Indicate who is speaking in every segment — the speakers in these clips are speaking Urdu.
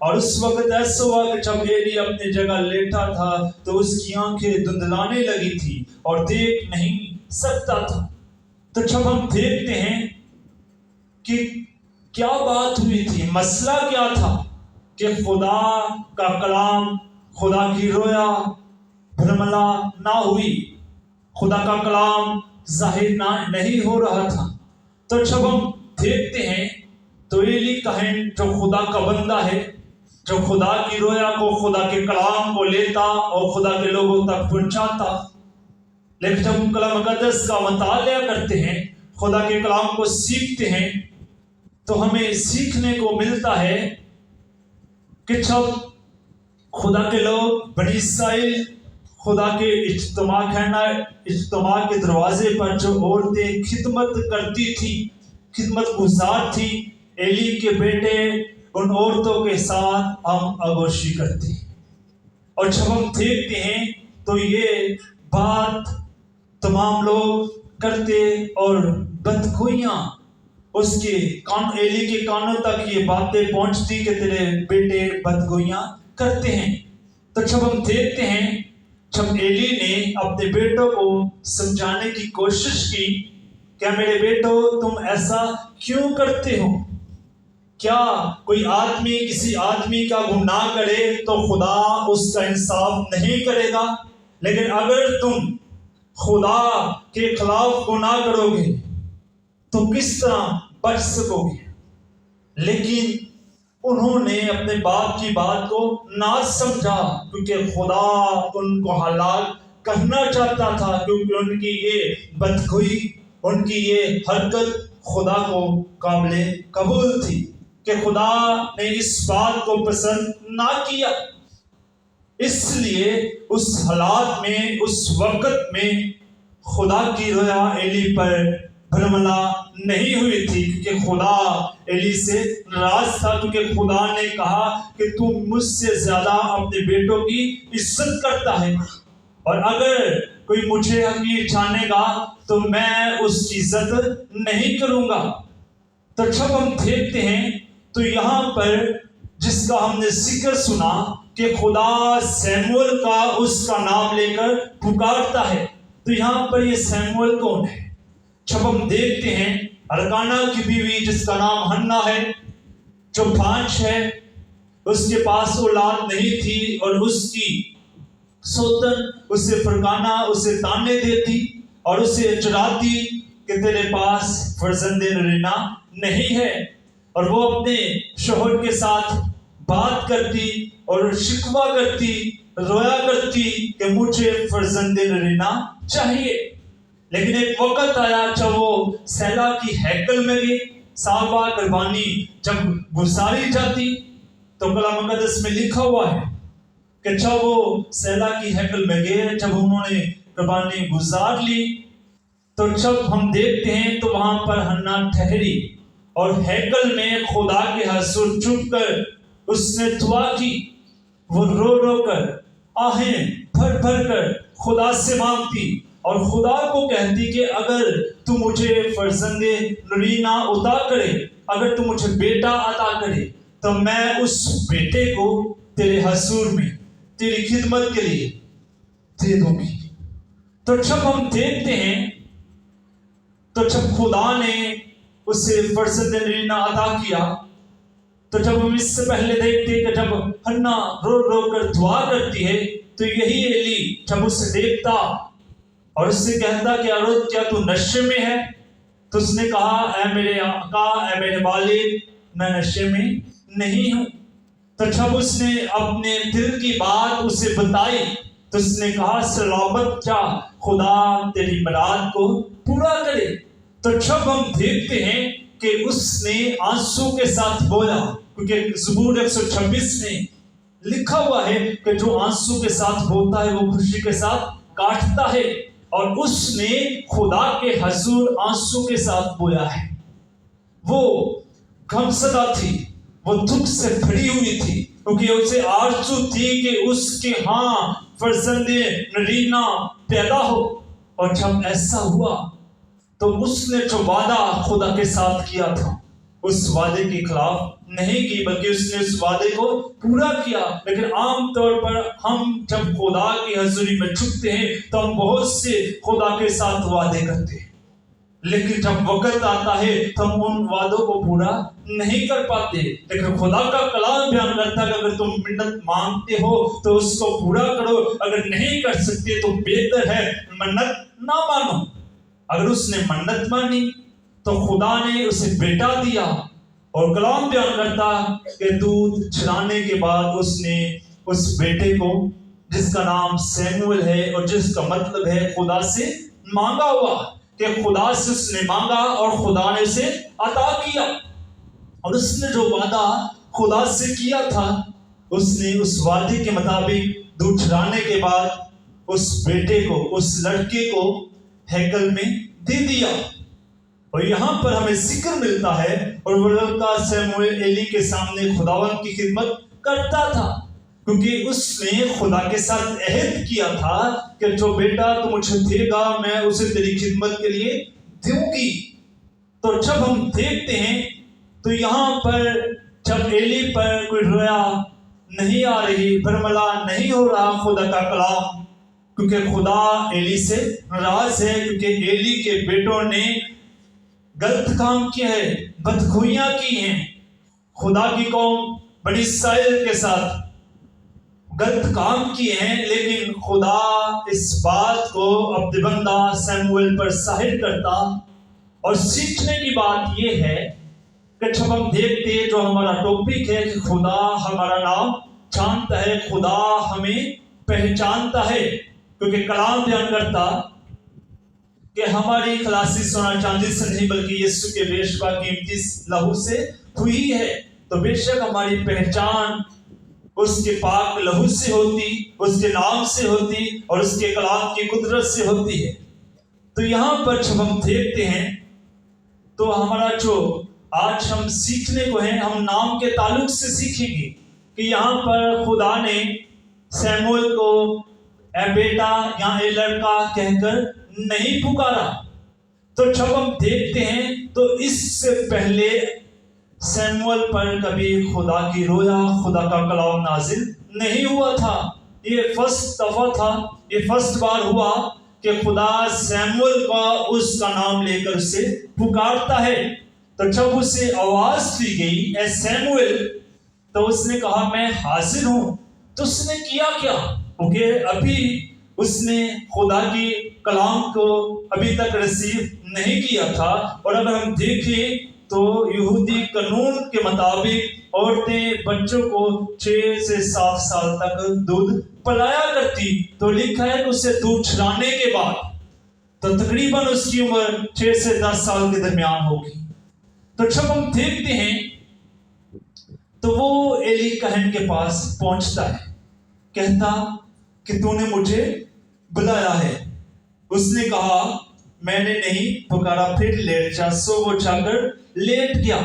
Speaker 1: اور اس وقت ایسا ہوا کہ جب ایلی اپنی جگہ لیٹا تھا تو اس کی آنکھیں دھندلانے لگی تھی اور دیکھ نہیں سکتا تھا۔ تو جب ہم دیکھتے ہیں کہ کیا بات ہوئی تھی، مسئلہ کیا تھا کہ خدا کا کلام، خدا کی رویا بھرملا نہ ہوئی، خدا کا کلام ظاہر نہیں ہو رہا تھا۔ تو جب ہم دیکھتے ہیں تو ایلی کہن جو خدا کا بندہ ہے، جو خدا کی رویا کو، خدا کے کلام کو لیتا اور خدا کے لوگوں تک پہنچاتا، لیکن جب ہم کلام مقدس کا مطالعہ کرتے ہیں، خدا کے کلام کو سیکھتے ہیں، تو ہمیں سیکھنے کو ملتا ہے کہ جب خدا کے لوگ بنی اسرائیل خدا کے اجتماع کے دروازے پر جو عورتیں خدمت کرتی تھی، خدمت گزار تھی، ایلی کے بیٹے ان عورتوں کے ساتھ ہم آغوشی کرتے ہیں۔ اور جب ہم دیکھتے ہیں تو یہ بات تمام لوگ کرتے اور بدگوئیاں اس کے ایلی کے کانوں تک یہ باتیں پہنچتی کہ تیرے بیٹے بدگوئیاں کرتے ہیں۔ تو جب ہم دیکھتے ہیں جب ایلی نے اپنے بیٹوں کو سمجھانے کی کوشش کی، کیا میرے بیٹوں تم ایسا کیوں کرتے ہو؟ کیا کوئی آدمی کسی آدمی کا گناہ کرے تو خدا اس کا انصاف نہیں کرے گا، لیکن اگر تم خدا کے خلاف گناہ کرو گے تو کس طرح بچ سکو گے؟ لیکن انہوں نے اپنے باپ کی بات کو نہ سمجھا، کیونکہ خدا ان کو ہلاک کرنا چاہتا تھا، کیونکہ ان کی یہ بدگوئی، ان کی یہ حرکت خدا کو قابل قبول تھی کہ خدا نے اس بات کو پسند نہ کیا۔ اس لیے اس حالات میں، اس وقت میں خدا کی رویا ایلی پر بھرملا نہیں ہوئی تھی، کیونکہ خدا ایلی سے ناراض تھا، کیونکہ خدا نے کہا کہ تو مجھ سے زیادہ اپنے بیٹوں کی عزت کرتا ہے، اور اگر کوئی مجھے حقیر جانے گا تو میں اس کی عزت نہیں کروں گا۔ تو جب ہم دیکھتے ہیں تو یہاں پر جس کا ہم نے ذکر سنا کہ خدا سیموئیل کا اس کا نام لے کر پکارتا ہے، تو یہاں پر یہ سیموئیل کون ہے؟ جب ہم دیکھتے ہیں ارکانہ کی بیوی جس کا نام ہنا ہے، جو بانجھ ہے، اس کے پاس اولاد نہیں تھی، اور اس کی سوتن اسے فرقانہ اسے تانے دیتی اور اسے چڑھاتی کہ تیرے پاس فرزند نرینہ نہیں ہے، اور وہ اپنے شوہر کے ساتھ بات کرتی اور شکوہ کرتی، رویا کرتی کہ مجھے فرزند نرینہ چاہیے۔ لیکن ایک وقت آیا جب وہ سیلا کی ہیکل میں گئی، سال بعد قربانی جب گزاری جاتی، تو کلام مقدس میں لکھا ہوا ہے کہ جب وہ سیلا کی ہیکل میں گئے، جب انہوں نے قربانی گزار لی، تو جب ہم دیکھتے ہیں تو وہاں پر ہنا ٹھہری اور ہیکل میں خدا کے حضور چھپ کر اس نے دعا کی۔ وہ رو رو کر، آہیں بھر بھر کر خدا سے مانگتی اور خدا کو کہتی کہ اگر تو مجھے فرزند نرینہ عطا کرے، اگر تو مجھے بیٹا عطا کرے، تو میں اس بیٹے کو تیرے حضور میں تیری خدمت کے لیے دے دوں گی۔ تو جب ہم دیکھتے ہیں تو جب خدا نے اسے فرزند نرینہ عطا کیا، تو جب ہم اس سے پہلے دیکھتے ہیں کہ جب ہنا رو رو کر دعا کرتی ہے، تو یہی ایلی جب اسے دیکھتا اور اس سے کہتا کہ عورت کیا تو نشے میں ہے، تو اس نے کہا اے میرے آقا، اے میرے والد، میں نشے میں نہیں ہوں۔ تو جب اس نے اپنے دل کی بات اسے بتائی تو اس نے کہا سلامت جا، خدا تیری مراد کو پورا کرے۔ تو جب ہم دیکھتے ہیں کہ اس نے آنسو کے ساتھ بولا، کیونکہ زبور 126 میں لکھا ہوا ہے کہ جو آنسو کے ساتھ بولتا ہے وہ خوشی کے ساتھ کاٹتا ہے، اور اس نے خدا کے حضور آنسو کے ساتھ بویا ہے۔ وہ غمزدہ تھی، وہ دکھ سے بھری ہوئی تھی، کیونکہ اسے آرزو تھی کہ اس کے ہاں فرزند نرینہ پیدا ہو، اور جب ایسا ہوا تو اس نے جو وعدہ خدا کے ساتھ کیا تھا اس وعدے کے خلاف نہیں کی بلکہ اس نے اس وعدے کو پورا کیا. لیکن عام طور پر ہم جب خدا کی حضوری میں جھکتے ہیں تو ہم بہت سے خدا کے ساتھ وعدے کرتے ہیں، لیکن جب وقت آتا ہے تو ہم ان وعدوں کو پورا نہیں کر پاتے. لیکن خدا کا کلام بیان کرتا ہے کہ اگر تم منت مانگتے ہو تو اس کو پورا کرو، اگر نہیں کر سکتے تو بہتر ہے منت نہ مانو. اگر اس نے منت مانی تو خدا نے اسے بیٹا دیا، اور کلام بیان کرتا کہ دودھ چھڑانے کے بعد اس نے اس بیٹے کو، جس کا نام سیموئل ہے اور جس کا مطلب ہے خدا سے مانگا ہوا، کہ خدا سے اس نے مانگا اور خدا نے اسے عطا کیا. اور اس نے جو وعدہ خدا سے کیا تھا اس نے اس وعدے کے مطابق دودھ چھڑانے کے بعد اس بیٹے کو، اس لڑکے کو ہیکل میں دے دیا. اور یہاں پر ہمیں ذکر ملتا ہے اور وہ لڑکا سیموئیل ایلی کے سامنے خداوند کی خدمت کرتا تھا، کیونکہ اس نے خدا کے ساتھ عہد کیا تھا کہ جو بیٹا تو مجھے دے گا میں اسے تیری خدمت کے لیے دوں گی. تو جب ہم دیکھتے ہیں تو یہاں پر جب ایلی پر کوئی رویا نہیں آ رہی، برملا نہیں ہو رہا خدا کا کلام، کیونکہ خدا ایلی سے ناراض ہے، کیونکہ ایلی کے بیٹوں نے غلط کام کیا ہے، بدخوئیاں کی ہیں. خدا کی قوم بنی اسرائیل کے ساتھ غلط کام کیے ہیں، لیکن خدا اس بات کو اپنے بندہ سیموئیل پر ظاہر کرتا. اور سیکھنے کی بات یہ ہے کہ جب ہم دیکھتے ہیں جو ہمارا ٹاپک ہے کہ خدا ہمارا نام جانتا ہے، خدا ہمیں پہچانتا ہے، کیونکہ کلام بیان کرتا کہ ہماری خلاصی سونا چاندی سے نہیں بلکہ یسوع کے بے شبہ قیمتی لہو سے ہوئی ہے. تو بے شک ہماری پہچان اس کے پاک لہو سے ہوتی، اس کے نام سے ہوتی اور اس کے کلام کی قدرت سے ہوتی ہے. تو یہاں پر جب ہم دیکھتے ہیں تو ہمارا جو آج ہم سیکھنے کو ہیں، ہم نام کے تعلق سے سیکھیں گے کہ یہاں پر خدا نے سیموئیل کو اے بیٹا یا اے لڑکا کہہ کر نہیں پکارا. تو جب ہم دیکھتے ہیں تو اس سے پہلے سیموئیل پر کبھی خدا کی رویا، خدا کا کلام نازل نہیں ہوا تھا. یہ فرسٹ دفعہ تھا، یہ فرسٹ بار ہوا کہ خدا سیموئیل کا اس کا نام لے کر اسے پکارتا ہے. تو جب اسے آواز دی گئی اے سیموئیل، تو اس نے کہا میں حاضر ہوں. تو اس نے کیا کیا؟ کیونکہ ابھی اس نے خدا کی کلام کو ابھی تک ریسیو نہیں کیا تھا. اور اگر ہم دیکھیں تو یہودی قانون کے مطابق عورتیں بچوں کو 6 سے 7 سال تک دودھ پلایا کرتی. تو لکھا ہے کہ اسے دودھ چھڑانے کے بعد تو تقریباً اس کی عمر 6 سے 10 سال کے درمیان ہوگی. تو جب ہم دیکھتے ہیں تو وہ ایلی کہن کے پاس پہنچتا ہے، کہتا کہ تو نے مجھے بلایا ہے. اس نے کہا میں نے نہیں پکارا، پھر لیٹ جا. سو وہ جا کر لیٹ گیا.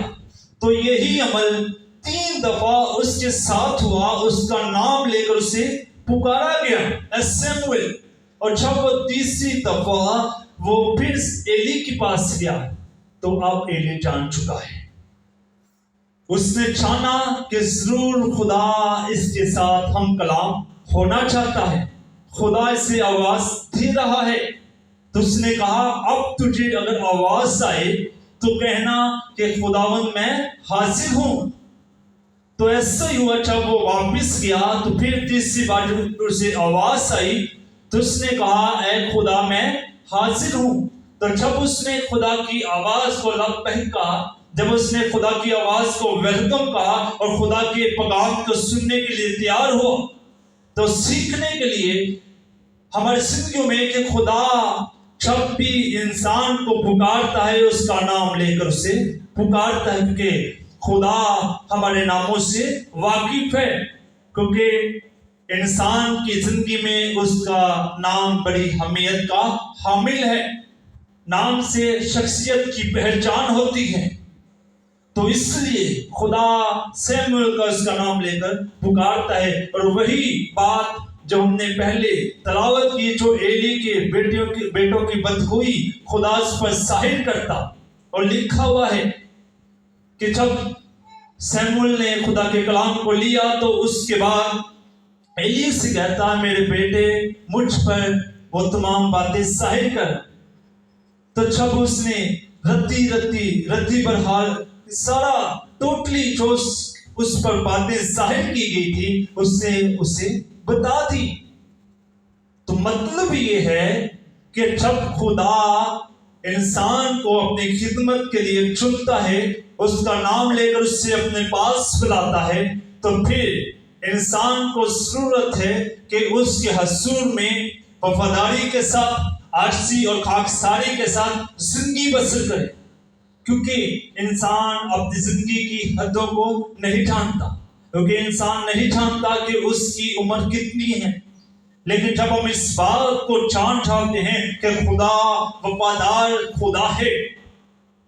Speaker 1: تو یہی عمل 3 دفعہ اس کے ساتھ ہوا، اس کا نام لے کر اسے پکارا گیا اے سیموئیل. اور جب وہ تیسری دفعہ وہ پھر ایلی کے پاس گیا تو اب ایلی جان چکا ہے. اس نے جانا کہ ضرور خدا اس کے ساتھ ہم کلام ہونا چاہتا ہے، خدا اسے آواز دے رہا ہے. تو اس نے کہا اب تجھے اگر آواز آئے تو کہنا کہ خداوند میں حاضر ہوں. تو ایسا ہی ہوا، جب وہ واپس گیا تو پھر تیسری بار جب اسے آواز آئی تو اس نے کہا اے خدا میں حاضر ہوں. تو جب اس نے خدا کی آواز کو لبیک کہا، جب اس نے خدا کی آواز کو ویلکم کہا اور خدا کے پیغام کو سننے کے لیے تیار ہوا، تو سیکھنے کے لیے ہماری زندگیوں میں کہ خدا جب بھی انسان کو پکارتا ہے اس کا نام لے کر اسے پکارتا ہے، کیونکہ خدا ہمارے ناموں سے واقف ہے، کیونکہ انسان کی زندگی میں اس کا نام بڑی اہمیت کا حامل ہے. نام سے شخصیت کی پہچان ہوتی ہے. تو اس لیے خدا سیموئیل کا اس کا نام لے کر پکارتا ہے. اور وہی بات جو ہم نے پہلے تلاوت کی، جو ایلی کے بیٹوں کی بدخوئی خدا اس پر ظاہر کرتا، اور لکھا ہوا ہے کہ جب سیموئل نے خدا کے کلام کو لیا تو اس کے بعد ایلی سے کہتا ہے میرے بیٹے مجھ پر وہ تمام باتیں ظاہر کر. تو جب اس نے رتی برحال سارا ٹوٹلی جو اس پر باتیں ظاہر کی گئی تھی اسے بتا دی. تو مطلب یہ ہے کہ جب خدا انسان کو اپنی خدمت کے لیے چنتا ہے، اس کا نام لے کر اس سے اپنے پاس بلاتا ہے، تو پھر انسان کو ضرورت ہے کہ اس کے حضور میں وفاداری کے ساتھ، عاجزی اور خاکساری کے ساتھ زندگی بسر کرے. کیونکہ انسان اپنی زندگی کی حدوں کو نہیں جانتا، کیونکہ انسان نہیں جانتا کہ اس کی عمر کتنی ہے. لیکن جب ہم اس بات کو جان جاتے ہیں کہ خدا وفادار خدا ہے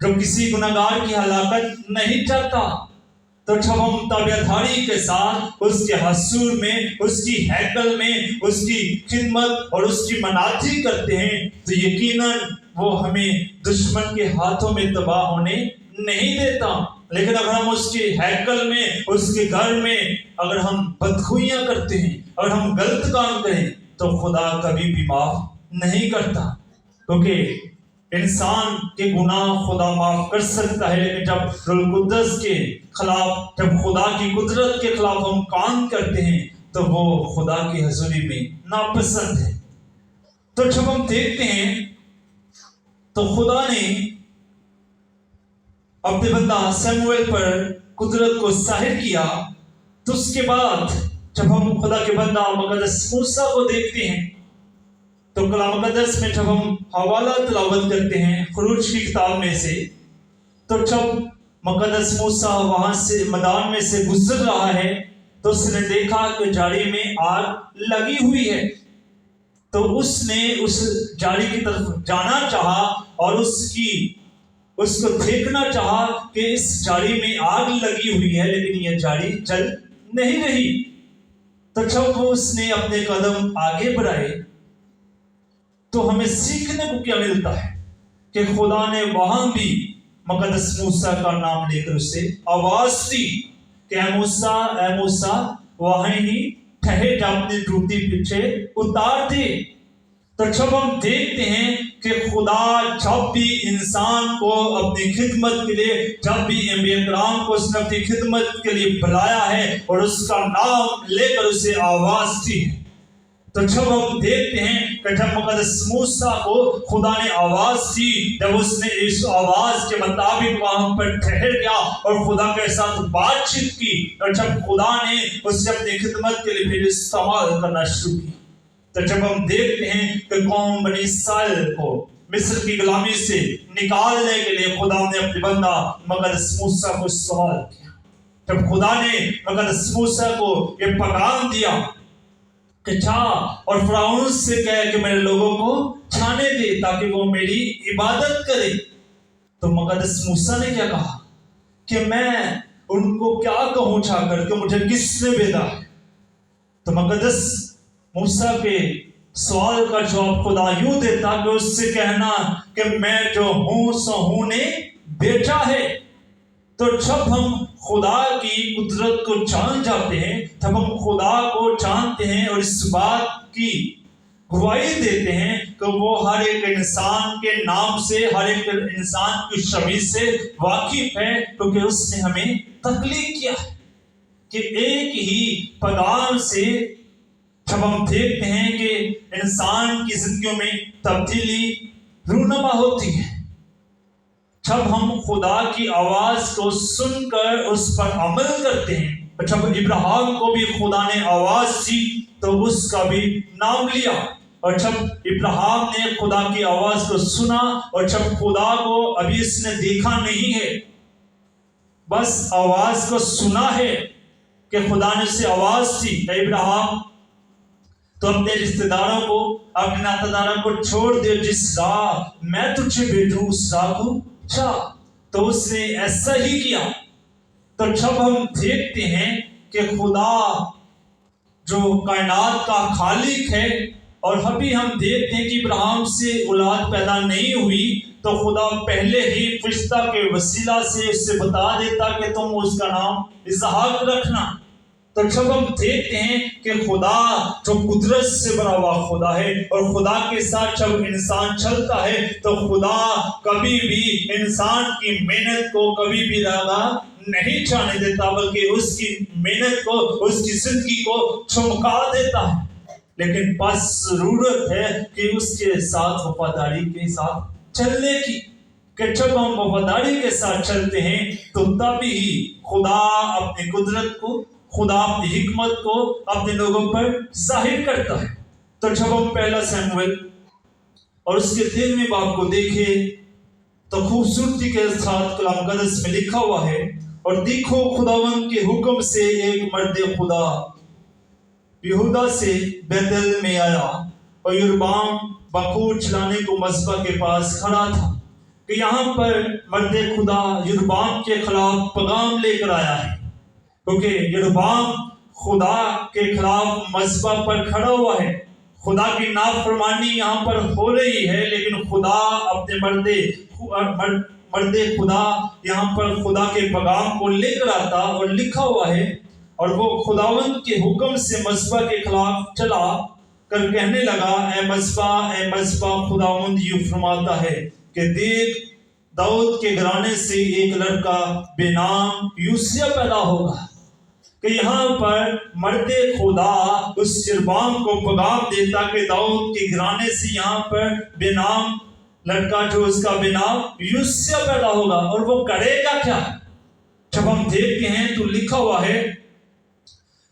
Speaker 1: جو کسی گناہگار کی ہلاکت نہیں چاہتا، تو جب ہم تابعداری کے ساتھ اس کے حضور میں، اس کی ہیکل میں، اس کی خدمت اور اس کی مناجی کرتے ہیں، تو یقیناً وہ ہمیں دشمن کے ہاتھوں میں تباہ ہونے نہیں دیتا. لیکن اگر ہم اس کے ہیکل میں، اس کے گھر میں اگر ہم بدخوئیاں کرتے ہیں، اگر ہم غلط کام کریں، تو خدا کبھی بھی معاف نہیں کرتا. کیونکہ انسان کے گناہ خدا معاف کر سکتا ہے، لیکن جب روح القدس کے خلاف، جب خدا کی قدرت کے خلاف ہم کام کرتے ہیں، تو وہ خدا کی حضوری میں ناپسند ہے. تو جب ہم دیکھتے ہیں تو خدا نے اپنے بندہ سیموئل پر قدرت کو ظاہر کیا. تو اس کے بعد جب ہم خدا کے بندہ مقدس موسیٰ کو دیکھتے ہیں، تو کلام مقدس میں جب ہم حوالہ تلاوت کرتے ہیں خروج کی کتاب میں سے، تو جب مقدس موسیٰ وہاں سے میدان میں سے گزر رہا ہے، تو اس نے دیکھا کہ جاڑی میں آگ لگی ہوئی ہے. تو اس نے اس جاڑی کی طرف جانا چاہا اور اس کو دیکھنا چاہا کہ اس جاڑی میں آگ لگی ہوئی ہے، لیکن یہ جاڑی جل نہیں رہی. تو جب اس نے اپنے قدم آگے بڑھائے، تو ہمیں سیکھنے کو کیا ملتا ہے کہ خدا نے وہاں بھی مقدس موسیٰ کا نام لے کر اسے آواز دی کہ اے موسیٰ، اے موسیٰ، وہیں ہی ٹھہر جا، اپنی ڈیوٹی پیچھے اتار دے. تو جب ہم دیکھتے ہیں کہ خدا جب بھی انسان کو اپنی خدمت کے لیے، جب بھی انبیاء کرام کو اس نے اپنی خدمت کے لیے بلایا ہے اور اس کا نام لے کر اسے آواز دی ہے، تو جب ہم دیکھتے ہیں کہ جب مقدس موسیٰ کو خدا نے آواز دی، جب اس نے اس آواز کے مطابق وہاں پر ٹھہر گیا اور خدا کے ساتھ بات چیت کی، اور جب خدا نے اسے اپنی خدمت کے لیے پھر استعمال کرنا شروع کی، تو جب ہم دیکھتے ہیں کہ قوم بنی اسرائیل کو مصر کی غلامی سے نکالنے کے لیے خدا نے اپنے بندہ مقدس موسیٰ کو استعمال کیا. جب خدا نے مقدس موسیٰ کو یہ پیغام دیا کہ جا اور فرعون سے کہے کہ میرے لوگوں کو چھانے دے تاکہ وہ میری عبادت کرے، تو مقدس موسیٰ نے کیا کہا کہ میں ان کو کیا کہوں جا کر کہ مجھے کس نے بھیجا ہے. تو مقدس موسیٰ کے سوال کا جواب خدا یوں دیتا کہ اس سے کہنا کہ میں جو ہوں سو ہوں نے بھیجا ہے. تو جب ہم خدا کی قدرت کو جان جاتے ہیں، جب ہم خدا کو جانتے ہیں اور اس بات کی گواہی دیتے ہیں کہ وہ ہر ایک انسان کے نام سے، ہر ایک انسان کی شبیہ سے واقف ہے، کیونکہ اس نے ہمیں تخلیق کیا ہے کہ ایک ہی پیغام سے جب ہم دیکھتے ہیں کہ انسان کی زندگیوں میں تبدیلی رونما ہوتی ہے، جب ہم خدا کی آواز کو سن کر اس پر عمل کرتے ہیں. جب ابراہیم کو بھی خدا نے آواز دی تو اس کا بھی نام لیا، اور جب ابراہیم نے خدا کی آواز کو سنا، اور جب خدا کو ابھی اس نے دیکھا نہیں ہے، بس آواز کو سنا ہے کہ خدا نے اسے آواز دی کہ ابراہیم تو اپنے رشتہ داروں کو، اپنے ناطہ داروں کو چھوڑ دے، جس راہ میں تجھے بھیجوں اس راہ کو چاہ. تو اس نے ایسا ہی کیا. تو جب ہم دیکھتے ہیں کہ خدا جو کائنات کا خالق ہے، اور ابھی ہم دیکھتے ہیں کہ ابراہیم سے اولاد پیدا نہیں ہوئی تو خدا پہلے ہی فرشتہ کے وسیلہ سے اس سے بتا دیتا کہ تم اس کا نام اسحاق رکھنا۔ تو جب ہم دیکھتے ہیں کہ خدا جو قدرت سے بنا ہوا خدا ہے، اور خدا کے ساتھ جب انسان چلتا ہے تو خدا کبھی بھی انسان کی محنت کو کبھی بھی رضا نہیں جانے دیتا، بلکہ اس کی محنت کو، اس کی زندگی کو چمکا دیتا ہے۔ لیکن بس ضرورت ہے کہ اس کے ساتھ وفاداری کے ساتھ چلنے کی، کہ جب ہم وفاداری کے ساتھ چلتے ہیں تو تبھی خدا اپنی قدرت کو، خدا اپنی حکمت کو اپنے لوگوں پر ظاہر کرتا ہے۔ تو جب ہم پہلا سموئیل اور اس کے 13ویں باب کو دیکھیں تو خوبصورتی کے ساتھ کلام مقدس میں لکھا ہوا ہے، اور دیکھو خداوند کے حکم سے ایک مرد خدا یہودا سے بیتل میں آیا، اور یربعام بخور چلانے کو مذبح کے پاس کھڑا تھا، کہ یہاں پر مرد خدا یربعام کے خلاف پیغام لے کر آیا ہے، کیونکہ یربعام خدا کے خلاف مذبح پر کھڑا ہوا ہے۔ خدا کی نافرمانی یہاں پر ہو رہی ہے، لیکن خدا اپنے مرد خدا یہاں پر خدا کے پیغام کو لے کر آتا، اور لکھا ہوا ہے، اور وہ خداوند کے حکم سے مذبح کے خلاف چلا کر کہنے لگا، اے مذبح، خداوند یوں فرماتا ہے کہ دیکھ، داؤد کے گھرانے سے ایک لڑکا بے نام یوسیہ پیدا ہوگا۔ کہ یہاں پر مرد خدا اس یربعام کو پیغام دیتا کہ داؤد کے گھرانے سے یہاں پر بے نام لڑکا، جو اس کا بے نام یوسیہ پیدا ہوگا، اور وہ کرے گا کیا؟ جب ہم دیکھتے ہیں تو لکھا ہوا ہے،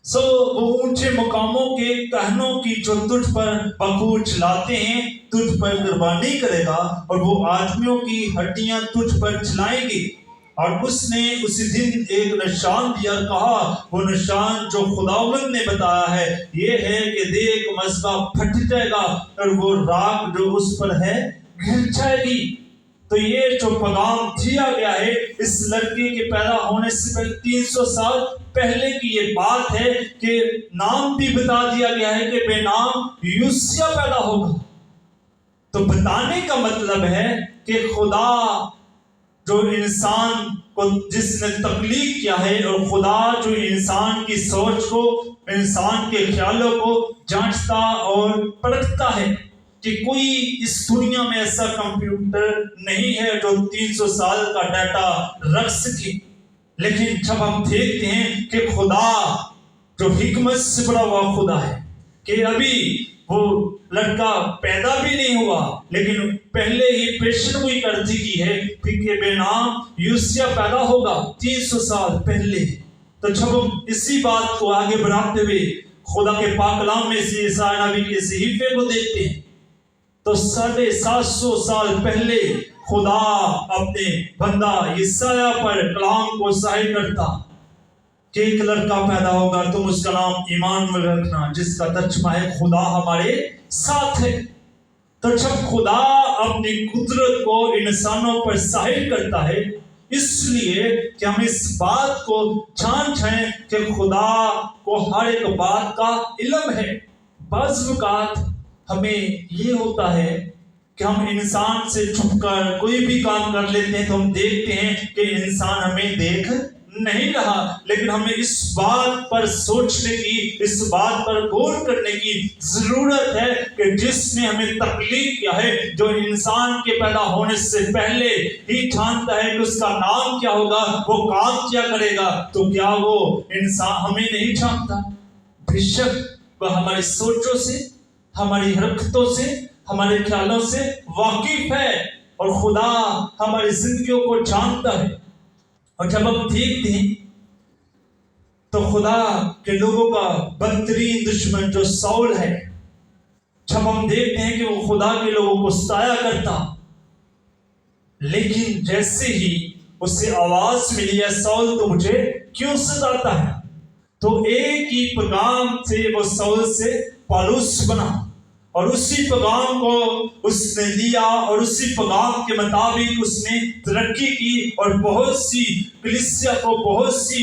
Speaker 1: وہ اونچے مقاموں کے کہنوں کی جو تجھ پر بخور چلاتے ہیں تجھ پر قربانی کرے گا، اور وہ آدمیوں کی ہڈیاں تجھ پر چلائیں گی۔ اور اس نے اسی دن ایک نشان دیا اور کہا، وہ نشان جو خداوند نے بتایا ہے یہ ہے کہ دیکھ، مذبح پھٹ جائے گا اور وہ راکھ جو اس پر ہے گر جائے گی۔ تو یہ جو پیغام دیا گیا ہے اس لڑکے کے پیدا ہونے سے پہلے 300 سال پہلے کی یہ بات ہے، کہ نام بھی بتا دیا گیا ہے کہ بے نام یوسیہ پیدا ہوگا۔ تو بتانے کا مطلب ہے کہ خدا جو انسان کو جس نے تخلیق کیا ہے، اور خدا جو انسان کی سوچ کو، انسان کے خیالوں کو جانچتا اور پرکھتا ہے، کہ کوئی اس دنیا میں ایسا کمپیوٹر نہیں ہے جو 300 سال کا ڈیٹا رکھ سکے۔ لیکن جب ہم دیکھتے ہیں کہ خدا جو حکمت سے بڑا ہوا خدا ہے، کہ ابھی وہ لڑکا پیدا بھی نہیں ہوا لیکن پہلے ہی پیشنگوئی کر دی کی ہے کہ بے نام یوسیہ پیدا ہوگا 300 سال پہلے۔ تو جب ہم اسی بات کو آگے بڑھاتے ہوئے خدا کے پاک کلام میں سے یسایا نبی کے صحیفے کو دیکھتے ہیں تو 750 سال پہلے خدا اپنے بندہ یسایا پر کلام کو ظاہر کرتا کہ ایک لڑکا پیدا ہوگا، تم اس کا نام ایمانویل رکھنا، جس کا ترجمہ ہے خدا ہمارے ساتھ ہے۔ تو جب خدا اپنی قدرت کو انسانوں پر ظاہر کرتا ہے، اس لیے کہ ہم اس بات کو جان جائیں کہ خدا کو ہر ایک بات کا علم ہے۔ بعض اوقات ہمیں یہ ہوتا ہے کہ ہم انسان سے چھپ کر کوئی بھی کام کر لیتے ہیں تو ہم دیکھتے ہیں کہ انسان ہمیں دیکھ نہیں رہا، لیکن ہمیں اس بات پر سوچنے کی، اس بات پر غور کرنے کی ضرورت ہے کہ جس نے ہمیں تخلیق کیا ہے، جو انسان کے پیدا ہونے سے پہلے ہی جانتا ہے کہ اس کا نام کیا ہوگا، وہ کام کیا کرے گا، تو کیا وہ انسان ہمیں نہیں جانتا؟ بے شک وہ ہماری سوچوں سے، ہماری حرکتوں سے، ہمارے خیالوں سے واقف ہے، اور خدا ہماری زندگیوں کو جانتا ہے۔ اور جب ہم دیکھتے ہیں تو خدا کے لوگوں کا بدترین دشمن جو ساؤل ہے، جب ہم دیکھتے ہیں کہ وہ خدا کے لوگوں کو ستایا کرتا، لیکن جیسے ہی اسے آواز ملی ہے ساؤل تو مجھے کیوں ستاتا ہے، تو ایک ہی پیغام سے وہ ساؤل سے پالوس بنا، اور اسی پیغام کو اس نے لیا اور اسی پیغام کے مطابق اس نے ترقی کی، اور بہت سی کلیسیا کو، بہت سی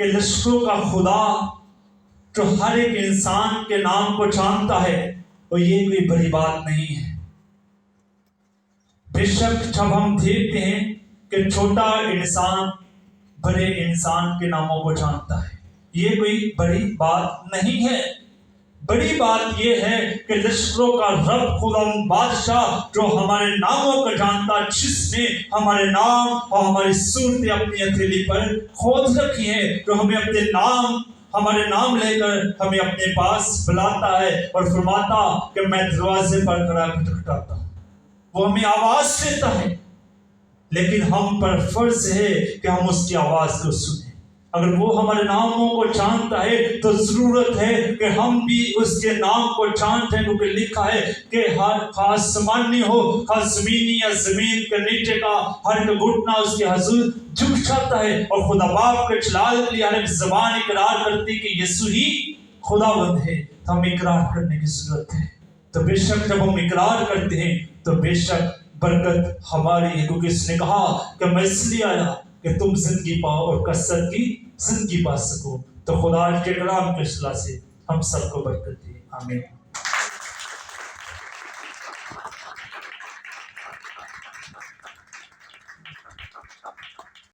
Speaker 1: کہ لشکروں کا خدا جو ہر ایک انسان کے نام کو جانتا ہے، اور یہ کوئی بڑی بات نہیں ہے۔ بے شک جب ہم دیکھتے ہیں کہ چھوٹا انسان بڑے انسان کے ناموں کو جانتا ہے، یہ کوئی بڑی بات نہیں ہے۔ بڑی بات یہ ہے کہ لشکروں کا رب خدا بادشاہ جو ہمارے ناموں کو جانتا، جس نے ہمارے نام اور ہماری صورتیں اپنی ہتھیلی پر کھود رکھی ہے، جو ہمیں اپنے نام، ہمارے نام لے کر ہمیں اپنے پاس بلاتا ہے اور فرماتا کہ میں دروازے پر کھڑا کھٹکھٹاتا ہوں۔ وہ ہمیں آواز دیتا ہے، لیکن ہم پر فرض ہے کہ ہم اس کی آواز کو سنیں۔ اگر وہ ہمارے ناموں کو جانتا ہے تو ضرورت ہے کہ ہم بھی اس کے نام کو جانتے ہیں، کیونکہ لکھا ہے کہ ہر خاص آسمانی ہو، ہر زمینی یا زمین کے نیچے کا ہر ایک گھٹنا اس کے حضور جھک جاتا ہے، اور خدا باپ کے جلال کے لیے ہر ایک زبان اقرار کرتی کہ یسوع ہی خداوند ہے۔ تو ہم اقرار کرنے کی ضرورت ہے۔ تو بے شک جب ہم اقرار کرتے ہیں تو بے شک برکت ہماری ہے، کیونکہ اس نے کہا کہ میں اس لیے آیا کہ تم زندگی پاؤ اور کثرت کی زندگی پا سکو۔ تو خدا کے کلام کے صلاح سے ہم سب کو برکت دے، آمین۔